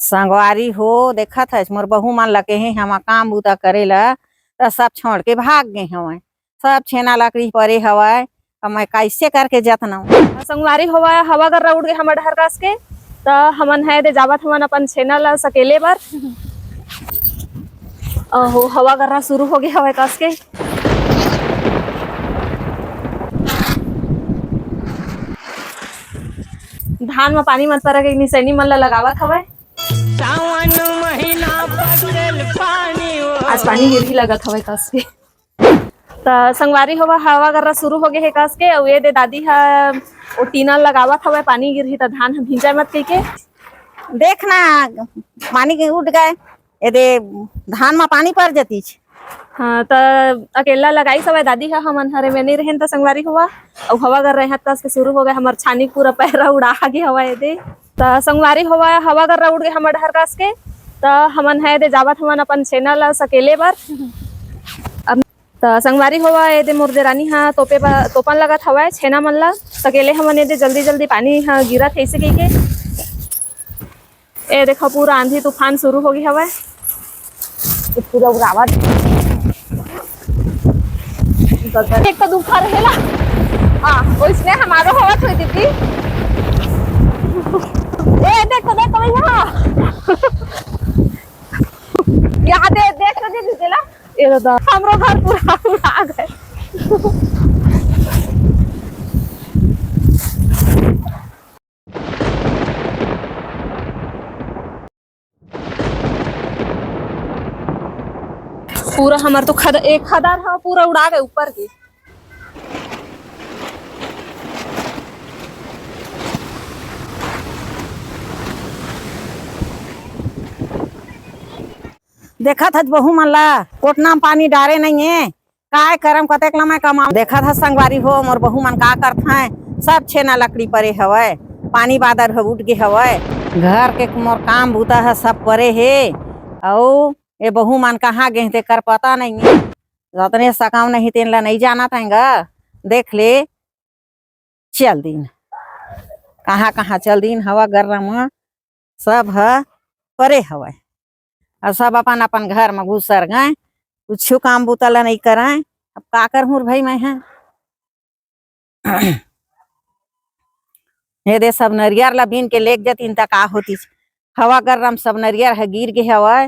संगवारी हो देखत है मोर बहू मन लगे हैं हम काम बूता करेला तो सब छोड़ के भाग गए हवे। सब छेना लकड़ी परे हवाए अब मैं कैसे करके जतना संगवारी हवा हवा कर उड़ गए हमर डहर कास के तो हमन है दे जावत हमन अपन छेना ला सकेले बर हो हवा करना शुरू हो गया हवा कास के धान में पानी मत पर के निसैनी मन ला लगावत हवे। सावन महीना बदल पानी आज पानी गिरही लगत हवे कास के तो संगवारी हवा हवा करना शुरू हो गए है कास के और ये दे दादी हा ओ टीना लगावत हवे पानी गिरही तो धान हम भींजा मत कह देखना पानी के उठ गए यदि धान में पानी पड़ जाती। हाँ तो अकेला लगाई सब दादी हा हमन हरे में नहीं रहें तो संगवारी हुआ और हवा कर रहे कस के शुरू हो गए हमार छानी पूरा पैरा उड़ा गए हवा दे तो संगवारी हवा हवा कर उड़ गए हमार डहर कास के तो हमन है दे जावत हमन अपन छेना ला सकेले बर तो संगवारी हुआ ये दे मोर देरानी हाँ तोपन लगत हवा छेना मन ला सकेले हमन ये दे जल्दी जल्दी पानी हाँ गिरत है ऐसे कह के ए देखो पूरा आंधी तूफान शुरू हो गई हवा पूरा उड़ावत एक तो दुखा रहेला उसने हमारो हवा थोड़ी दीदी ए देखो भैया यहाँ देख तो दीदी देला ये तो हमरो घर पूरा उड़ा गए। पूरा हमार तो एक खदार हा पूरा उड़ा गए ऊपर के देखा था बहू मन ला कोटना में पानी डारे नहीं है काय करम कतेक ला मैं कमा देखा था संगवारी हो मोर बहू मन का करत है सब छेना लकड़ी परे हवे पानी बादर हो उठ गए हवे घर के मोर काम बूता है सब परे है और ये बहू मन कहाँ गए थे कर पता नहीं है जतने सकाम नहीं तेन ला नहीं जाना था देख ले चल दिन कहाँ कहाँ चल दिन हवा गरम सब है परे हवा और सब अपन अपन घर में घुसर गए कुछ काम बूता ला नहीं कराए अब का कर भाई मैं है ये दे सब नरियर ला बीन के लेक जतीन तक का होती हवा गरम सब नरियर है गिर गए हवा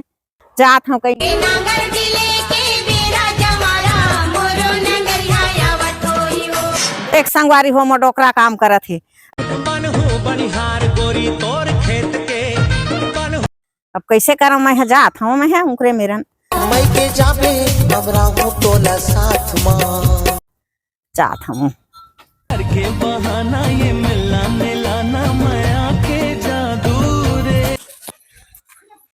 जात हूँ कहीं एक संगवारी हो मोडोकरा काम करत है अब कैसे करो मैं जात हूँ मैं उनकरे मेरन जात हूँ